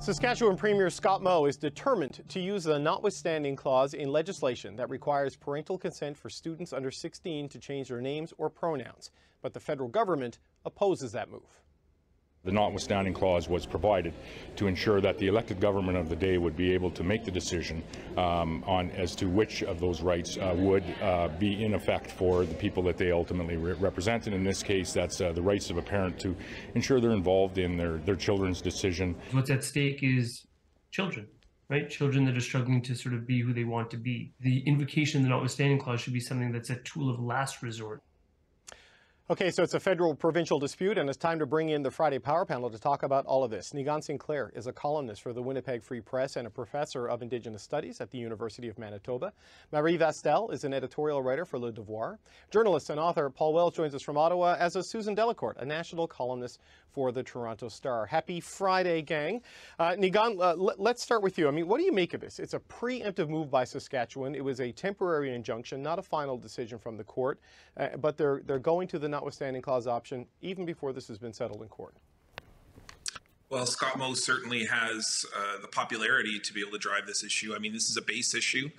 Saskatchewan Premier Scott Moe is determined to use the Notwithstanding clause in legislation that requires parental consent for students under 16 to change their names or pronouns. But the federal government opposes that move. The Notwithstanding clause was provided to ensure that the elected government of the day would be able to make the decision on as to which of those rights would be in effect for the people that they ultimately represent. And in this case, that's the rights of a parent to ensure they're involved in their children's decision. What's at stake is children, right? Children that are struggling to sort of be who they want to be. The invocation of the Notwithstanding clause should be something that's a tool of last resort. Okay, so it's a federal-provincial dispute, and it's time to bring in the Friday Power Panel to talk about all of this. Nigan Sinclair is a columnist for the Winnipeg Free Press and a professor of Indigenous Studies at the University of Manitoba. Marie Vastel is an editorial writer for Le Devoir. Journalist and author Paul Wells joins us from Ottawa, as is Susan Delacourt, a national columnist for the Toronto Star. Happy Friday, gang. Nigan, let's start with you. I mean, what do you make of this? It's a preemptive move by Saskatchewan. It was a temporary injunction, not a final decision from the court, but they're going to the Notwithstanding clause option even before this has been settled in court. Well, Scott Moe certainly has the popularity to be able to drive this issue. I mean, this is a base issue.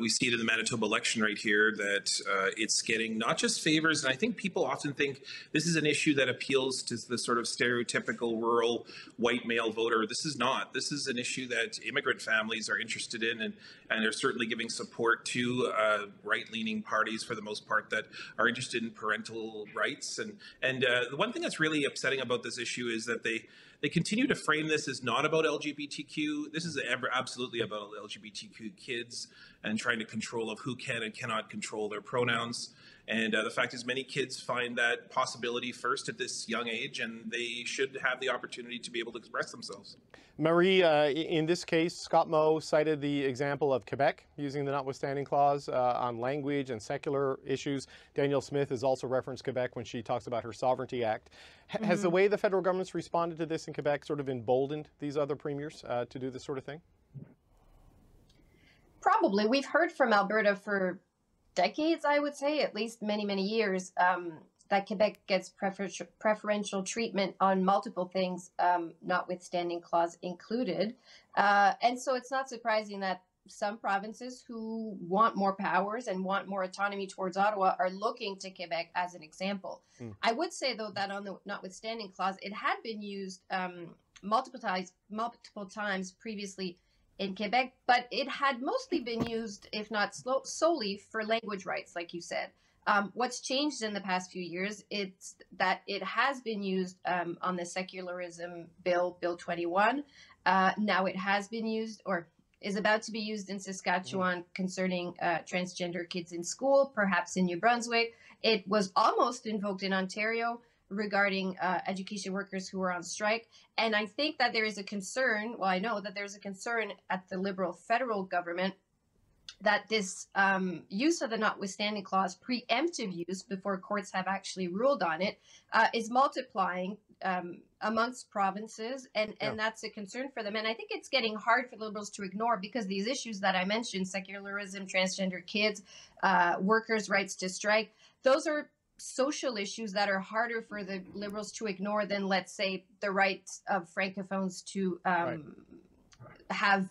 We see it in the Manitoba election right here that it's getting not just favors, and I think people often think this is an issue that appeals to the sort of stereotypical rural white male voter. This is not. This is an issue that immigrant families are interested in, and they're certainly giving support to right-leaning parties for the most part that are interested in parental rights. And the one thing that's really upsetting about this issue is that they continue to frame this as not about LGBTQ. This is absolutely about LGBTQ kids and trying to control of who can and cannot control their pronouns. And the fact is many kids find that possibility first at this young age, and they should have the opportunity to be able to express themselves. Marie, in this case, Scott Moe cited the example of Quebec using the Notwithstanding clause on language and secular issues. Danielle Smith has also referenced Quebec when she talks about her Sovereignty Act. Has the way the federal government's responded to this in Quebec sort of emboldened these other premiers to do this sort of thing? Probably. We've heard from Alberta for decades, I would say, at least many, many years, that Quebec gets preferential treatment on multiple things, Notwithstanding clause included. And so it's not surprising that some provinces who want more powers and want more autonomy towards Ottawa are looking to Quebec as an example. I would say, though, that on the Notwithstanding clause, it had been used multiple times previously in Quebec, but it had mostly been used, if not solely, for language rights, like you said. What's changed in the past few years, it's that it has been used on the secularism bill, Bill 21. Now it has been used, or is about to be used in Saskatchewan concerning transgender kids in school, perhaps in New Brunswick. It was almost invoked in Ontario regarding education workers who were on strike. And I think that there is a concern, well, I know that there's a concern at the Liberal federal government that this use of the Notwithstanding clause, preemptive use before courts have actually ruled on it, is multiplying amongst provinces, and that's a concern for them. And I think it's getting hard for the Liberals to ignore, because these issues that I mentioned, secularism, transgender kids, workers' rights to strike, those are social issues that are harder for the Liberals to ignore than, let's say, the rights of Francophones to have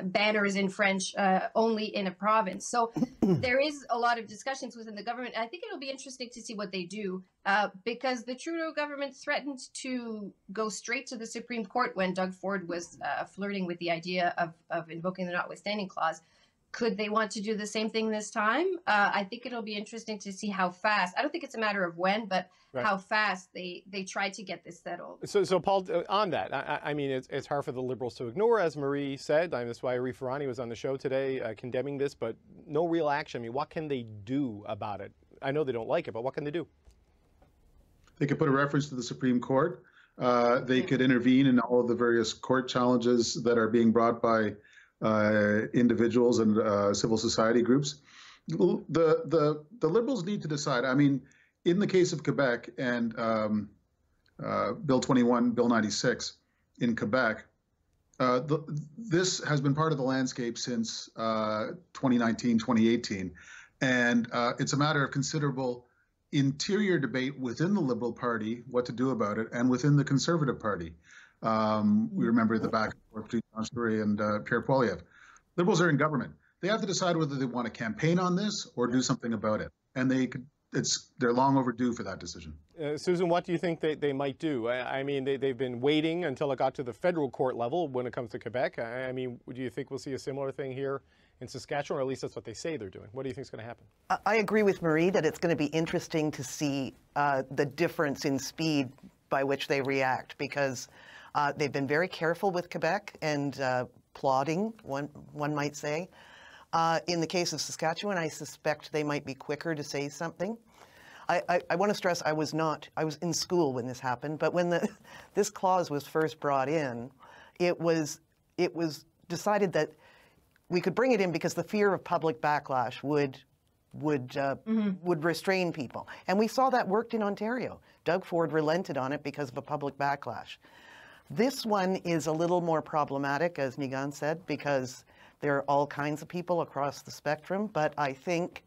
banners in French only in a province. So there is a lot of discussions within the government. I think it'll be interesting to see what they do, because the Trudeau government threatened to go straight to the Supreme Court when Doug Ford was flirting with the idea of invoking the Notwithstanding clause. Could they want to do the same thing this time? I think it'll be interesting to see how fast. I don't think it's a matter of when, but how fast they try to get this settled. So Paul, on that, I mean, it's hard for the Liberals to ignore, as Marie said. That's why Arif Farani was on the show today condemning this, but no real action. I mean, what can they do about it? I know they don't like it, but what can they do? They could put a reference to the Supreme Court. They could intervene in all of the various court challenges that are being brought by individuals and civil society groups. The Liberals need to decide. I mean, in the case of Quebec and Bill 21, Bill 96 in Quebec, this has been part of the landscape since 2019, 2018. And it's a matter of considerable interior debate within the Liberal Party, what to do about it, and within the Conservative Party. We remember the back and forth between Jean Charest and Pierre Poilievre. Liberals are in government. They have to decide whether they want to campaign on this or do something about it. And they're long overdue for that decision. Susan, what do you think they might do? I mean, they've been waiting until it got to the federal court level when it comes to Quebec. I mean, do you think we'll see a similar thing here in Saskatchewan, or at least that's what they say they're doing? What do you think is going to happen? I agree with Marie that it's going to be interesting to see the difference in speed by which they react, because they've been very careful with Quebec and plodding, one might say. In the case of Saskatchewan, I suspect they might be quicker to say something. I want to stress I was in school when this happened, but when this clause was first brought in, it was decided that we could bring it in because the fear of public backlash would restrain people. And we saw that worked in Ontario. Doug Ford relented on it because of a public backlash. This one is a little more problematic, as Nigan said, because there are all kinds of people across the spectrum. But I think,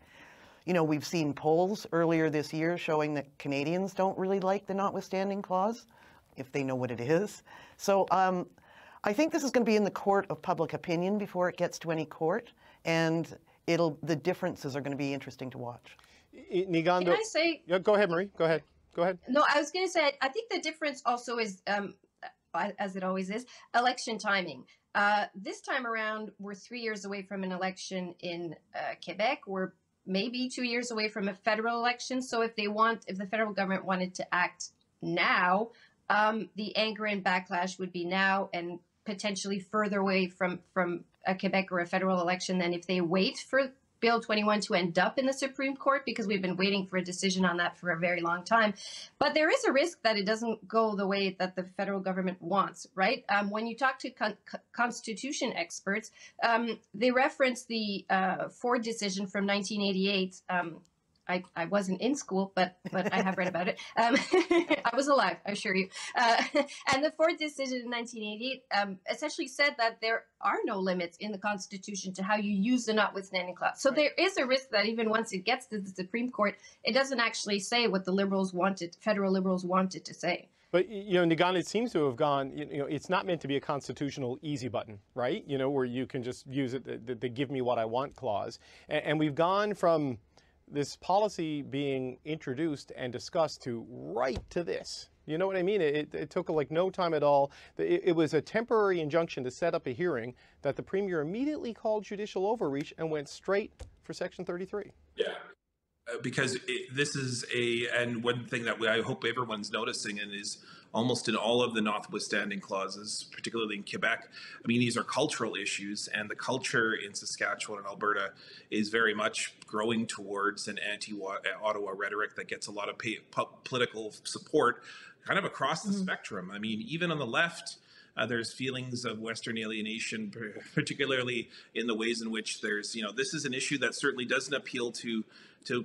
we've seen polls earlier this year showing that Canadians don't really like the Notwithstanding clause, if they know what it is. So I think this is going to be in the court of public opinion before it gets to any court, and the differences are going to be interesting to watch. Nigan, Can I say? Yeah, go ahead, Marie. Go ahead. No, I was going to say, I think the difference also is, as it always is, election timing. This time around, we're 3 years away from an election in Quebec. We're maybe 2 years away from a federal election. So if the federal government wanted to act now, the anger and backlash would be now and potentially further away from a Quebec or a federal election than if they wait for Bill 21 to end up in the Supreme Court, because we've been waiting for a decision on that for a very long time. But there is a risk that it doesn't go the way that the federal government wants, right? When you talk to constitution experts, they reference the Ford decision from 1988. I wasn't in school, but I have read about it. I was alive, I assure you. And the Ford decision in 1988 essentially said that there are no limits in the Constitution to how you use the notwithstanding clause. So there is a risk that even once it gets to the Supreme Court, it doesn't actually say what the federal liberals wanted to say. But, Nigan, it seems to have gone, it's not meant to be a constitutional easy button, right? Where you can just use it, the give me what I want clause. And we've gone from this policy being introduced and discussed to right to this. You know what I mean? It took like no time at all. It was a temporary injunction to set up a hearing that the Premier immediately called judicial overreach and went straight for Section 33. Yeah. Because this is and one thing that I hope everyone's noticing, and is almost in all of the notwithstanding clauses, particularly in Quebec, I mean, these are cultural issues, and the culture in Saskatchewan and Alberta is very much growing towards an anti-Ottawa rhetoric that gets a lot of political support kind of across the spectrum. I mean, even on the left, there's feelings of Western alienation, particularly in the ways in which there's, this is an issue that certainly doesn't appeal to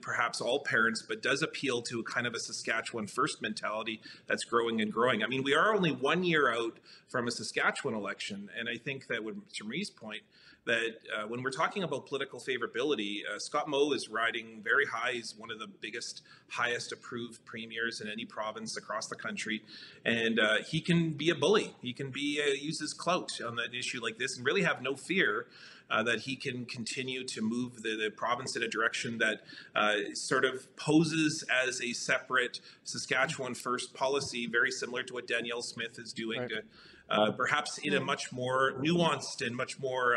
perhaps all parents, but does appeal to kind of a Saskatchewan first mentality that's growing and growing. I mean, we are only 1 year out from a Saskatchewan election, and I think that, to Marie's point, that when we're talking about political favorability, Scott Moe is riding very high. He's one of the highest approved premiers in any province across the country. And he can be a bully. He can use his clout on an issue like this and really have no fear that he can continue to move the province in a direction that sort of poses as a separate Saskatchewan first policy, very similar to what Danielle Smith is doing, right, perhaps in a much more nuanced and much more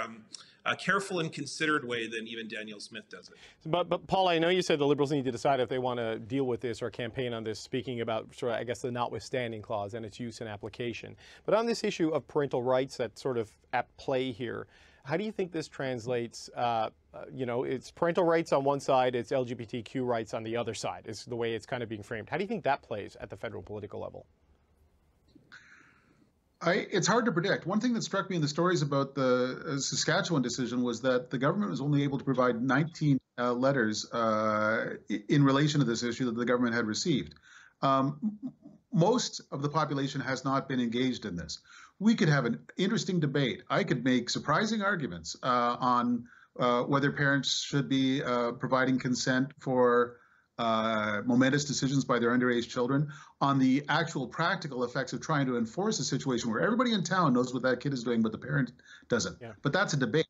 careful and considered way than even Danielle Smith does it. But Paul, I know you said the Liberals need to decide if they want to deal with this or campaign on this, speaking about sort of, I guess, the notwithstanding clause and its use and application. But on this issue of parental rights that's sort of at play here, how do you think this translates? It's parental rights on one side, it's LGBTQ rights on the other side, is the way it's kind of being framed. How do you think that plays at the federal political level? It's hard to predict. One thing that struck me in the stories about the Saskatchewan decision was that the government was only able to provide 19 letters in relation to this issue that the government had received. Most of the population has not been engaged in this. We could have an interesting debate. I could make surprising arguments on whether parents should be providing consent for momentous decisions by their underage children, on the actual practical effects of trying to enforce a situation where everybody in town knows what that kid is doing, but the parent doesn't. Yeah. But that's a debate.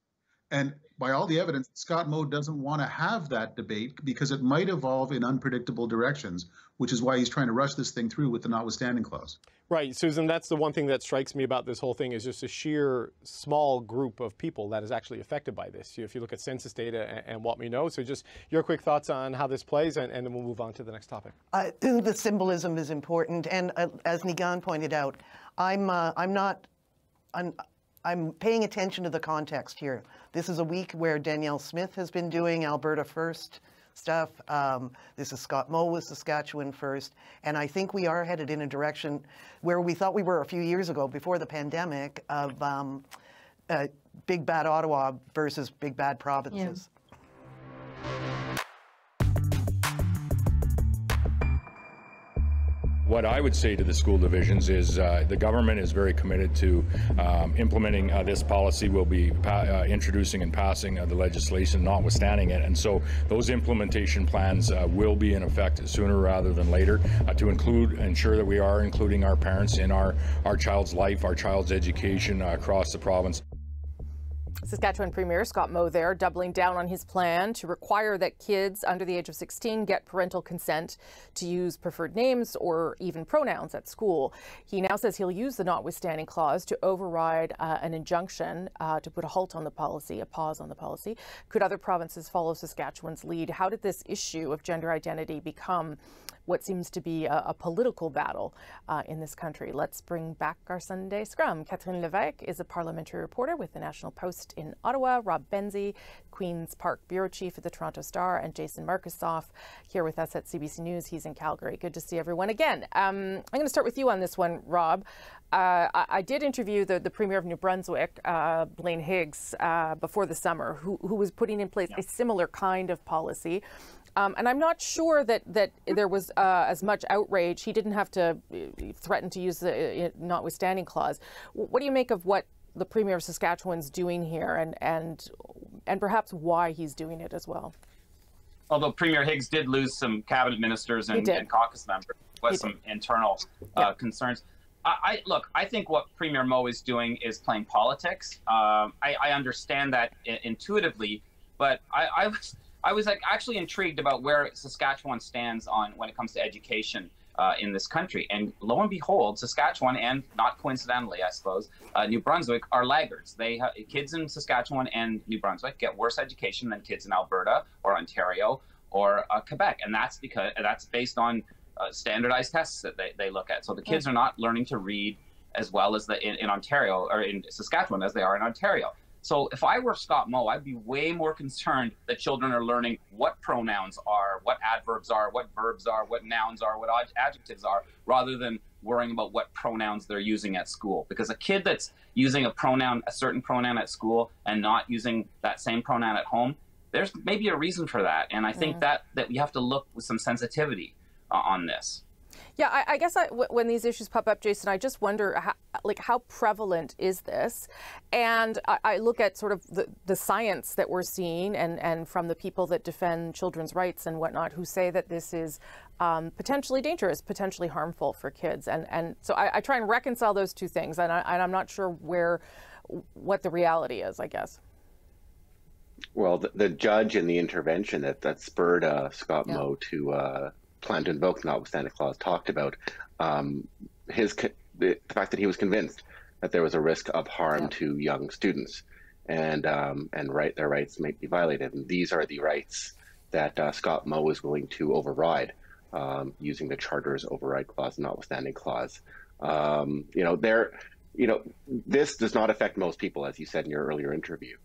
And by all the evidence, Scott Moe doesn't want to have that debate because it might evolve in unpredictable directions, which is why he's trying to rush this thing through with the notwithstanding clause. Right, Susan, that's the one thing that strikes me about this whole thing is just a sheer small group of people that is actually affected by this. If you look at census data and what we know. So just your quick thoughts on how this plays, and then we'll move on to the next topic. The symbolism is important. And as Nigan pointed out, I'm paying attention to the context here. This is a week where Danielle Smith has been doing Alberta First stuff. This is Scott Moe with Saskatchewan First. And I think we are headed in a direction where we thought we were a few years ago before the pandemic of big bad Ottawa versus big bad provinces. Yeah. What I would say to the school divisions is the government is very committed to implementing this policy. We'll be introducing and passing the legislation notwithstanding it. And so those implementation plans will be in effect sooner rather than later to ensure that we are including our parents in our child's life, our child's education across the province. Saskatchewan Premier Scott Moe there doubling down on his plan to require that kids under the age of 16 get parental consent to use preferred names or even pronouns at school. He now says he'll use the notwithstanding clause to override an injunction to put a halt on the policy, a pause on the policy. Could other provinces follow Saskatchewan's lead? How did this issue of gender identity become what seems to be a political battle in this country? Let's bring back our Sunday scrum. Catherine Levesque is a parliamentary reporter with the National Post in Ottawa. Rob Benzie, Queen's Park Bureau Chief at the Toronto Star, and Jason Markusoff here with us at CBC News. He's in Calgary. Good to see everyone again. I'm going to start with you on this one, Rob. I did interview the Premier of New Brunswick, Blaine Higgs, before the summer, who was putting in place a similar kind of policy. And I'm not sure that there was as much outrage. He didn't have to threaten to use the notwithstanding clause. What do you make of what the Premier of Saskatchewan's doing here, and perhaps why he's doing it as well? Although Premier Higgs did lose some cabinet ministers and caucus members, with some internal concerns. I think what Premier Moe is doing is playing politics. I understand that intuitively, but I was actually intrigued about where Saskatchewan stands on when it comes to education in this country. And lo and behold, Saskatchewan, and not coincidentally, I suppose, New Brunswick are laggards. Kids in Saskatchewan and New Brunswick get worse education than kids in Alberta or Ontario or Quebec. And that's based on standardized tests that they look at. So the kids are not learning to read as well as in Ontario or in Saskatchewan as they are in Ontario. So if I were Scott Moe, I'd be way more concerned that children are learning what pronouns are, what adverbs are, what verbs are, what nouns are, what adjectives are, rather than worrying about what pronouns they're using at school. Because a kid that's using a certain pronoun at school and not using that same pronoun at home, there's maybe a reason for that. And I think that we have to look with some sensitivity on this. Yeah, I guess when these issues pop up, Jason, I just wonder how prevalent is this? And I look at sort of the science that we're seeing and from the people that defend children's rights and whatnot, who say that this is potentially dangerous, potentially harmful for kids. And so I try and reconcile those two things. And I'm not sure what the reality is, I guess. Well, the judge and the intervention that spurred Scott Moe to plan to invoke the notwithstanding clause talked about the fact that he was convinced that there was a risk of harm to young students, and their rights may be violated. And these are the rights that Scott Moe is willing to override using the Charter's override clause, notwithstanding clause. This does not affect most people, as you said in your earlier interview.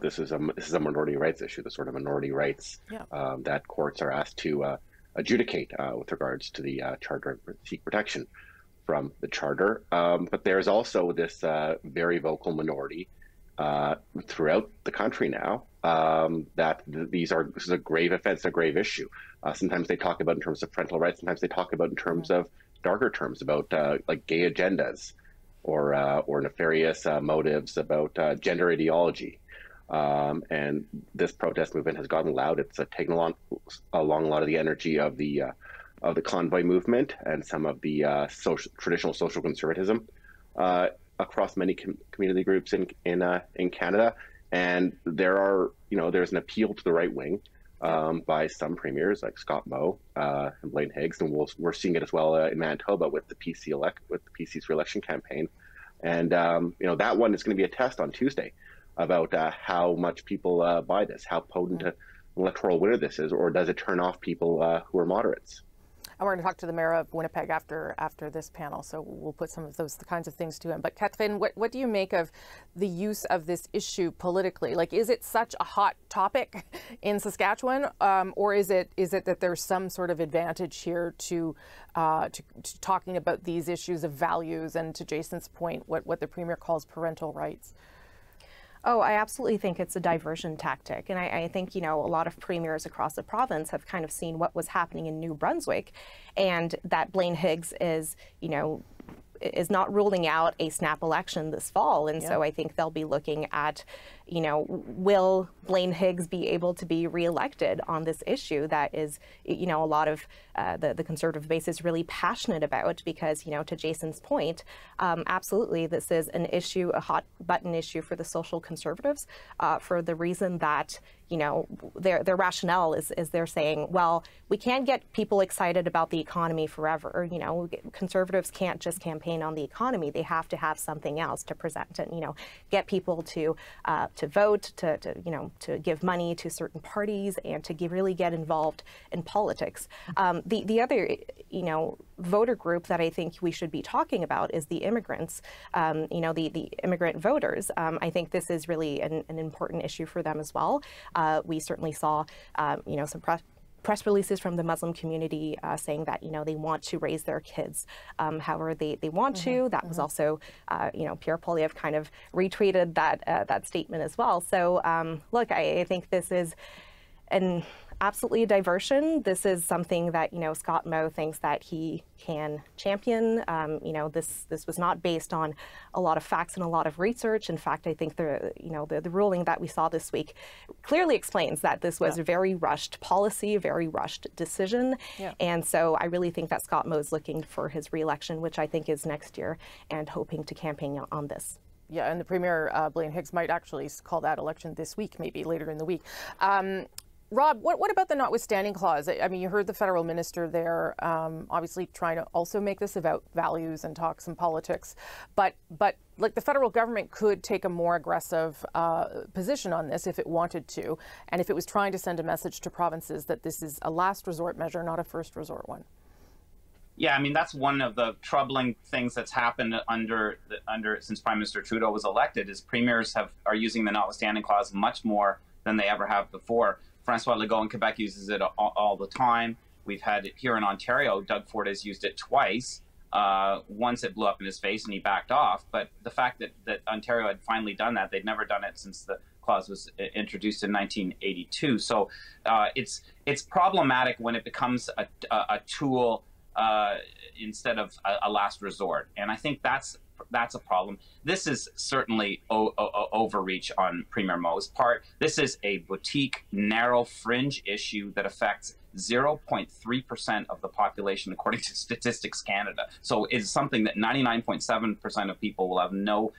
This is a minority rights issue, the sort of minority rights that courts are asked to adjudicate with regards to the Charter and seek protection from the Charter. But there's also this very vocal minority throughout the country now that this is a grave offense, a grave issue. Sometimes they talk about in terms of parental rights. Sometimes they talk about in terms of darker terms about like gay agendas or nefarious motives about gender ideology. And this protest movement has gotten loud. It's taken along a lot of the energy of the convoy movement and some of the traditional social conservatism across many community groups in Canada. And there's an appeal to the right wing by some premiers like Scott Moe and Blaine Higgs, and we're seeing it as well in Manitoba with the PC's re-election campaign. And that one is going to be a test on Tuesday about how much people buy this, how potent an electoral winner this is, or does it turn off people who are moderates? And we're going to talk to the mayor of Winnipeg after this panel, so we'll put some of those kinds of things to him. But Catherine, what do you make of the use of this issue politically? Like, is it such a hot topic in Saskatchewan, or is it that there's some sort of advantage here to talking about these issues of values and, to Jason's point, what the Premier calls parental rights? Oh, I absolutely think it's a diversion tactic. And I think, a lot of premiers across the province have kind of seen what was happening in New Brunswick, and that Blaine Higgs is not ruling out a snap election this fall. And so I think they'll be looking at, will Blaine Higgs be able to be reelected on this issue that is, a lot of the Conservative base is really passionate about, because, to Jason's point, absolutely, this is an issue, a hot button issue for the social Conservatives, for the reason that, their rationale is they're saying, well, we can't get people excited about the economy forever. Conservatives can't just campaign on the economy. They have to have something else to present and, get people to vote, to give money to certain parties, and to really get involved in politics. The other, voter group that I think we should be talking about is the immigrants, the immigrant voters. I think this is really an important issue for them as well. We certainly saw, some press releases from the Muslim community saying that, they want to raise their kids however they want to. That was also, Pierre Poilievre kind of retweeted that statement as well. So, look, I think this is absolutely a diversion. This is something that, Scott Moe thinks that he can champion. This was not based on a lot of facts and a lot of research. In fact, I think the ruling that we saw this week clearly explains that this was a very rushed policy, a very rushed decision. And so I really think that Scott Moe is looking for his re-election, which I think is next year, and hoping to campaign on this. Yeah, and the Premier, Blaine Higgs, might actually call that election this week, maybe later in the week. Rob, what about the notwithstanding clause? I mean, you heard the federal minister there, obviously trying to also make this about values and talk some politics, but like the federal government could take a more aggressive position on this if it wanted to, and if it was trying to send a message to provinces that this is a last resort measure, not a first resort one. Yeah, I mean, that's one of the troubling things that's happened since Prime Minister Trudeau was elected, is premiers are using the notwithstanding clause much more than they ever have before. Francois Legault in Quebec uses it all the time. We've had it here in Ontario. Doug Ford has used it twice. Once it blew up in his face and he backed off. But the fact that Ontario had finally done that, they'd never done it since the clause was introduced in 1982. So it's problematic when it becomes a tool instead of a last resort. And I think that's a problem. This is certainly overreach on Premier Moe's part. This is a boutique, narrow, fringe issue that affects 0.3% of the population, according to Statistics Canada. So it's something that 99.7% of people will have no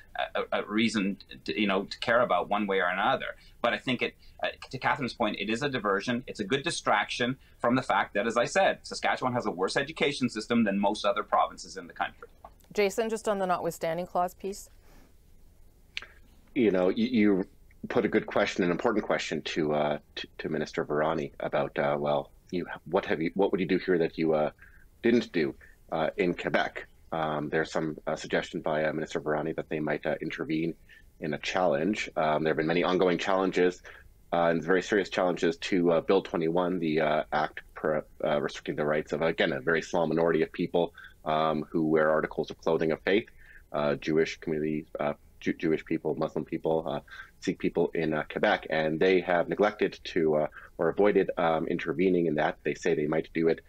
reason to care about one way or another. But I think to Catherine's point, it is a diversion. It's a good distraction from the fact that, as I said, Saskatchewan has a worse education system than most other provinces in the country. Jason, just on the notwithstanding clause piece. You put a good question, an important question to Minister Virani about what would you do here that you didn't do in Quebec? There's some suggestion by Minister Virani that they might intervene in a challenge. There have been many ongoing challenges and very serious challenges to Bill 21, the act restricting the rights of, again, a very small minority of people who wear articles of clothing of faith, Jewish communities, Jewish people, Muslim people, Sikh people in Quebec, and they have neglected to or avoided intervening in that. They say they might do it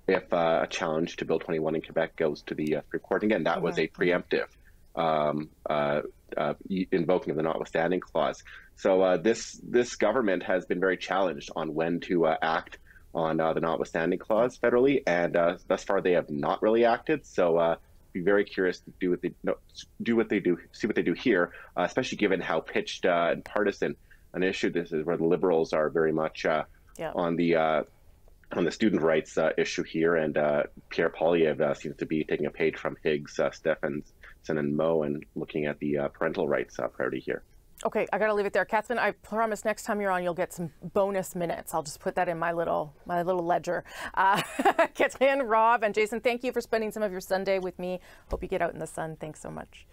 if a challenge to Bill 21 in Quebec goes to the Supreme Court. Again, that was a preemptive invoking of the Notwithstanding clause. So this government has been very challenged on when to act on the Notwithstanding clause federally, and thus far they have not really acted. So be very curious to see what they do here, especially given how pitched and partisan an issue this is, where the Liberals are very much on the student rights issue here, and Pierre Poilievre seems to be taking a page from Higgs, Stephenson, and Moe, and looking at the parental rights priority here. Okay, I got to leave it there. Catherine, I promise next time you're on, you'll get some bonus minutes. I'll just put that in my little ledger. Catherine, Rob, and Jason, thank you for spending some of your Sunday with me. Hope you get out in the sun. Thanks so much.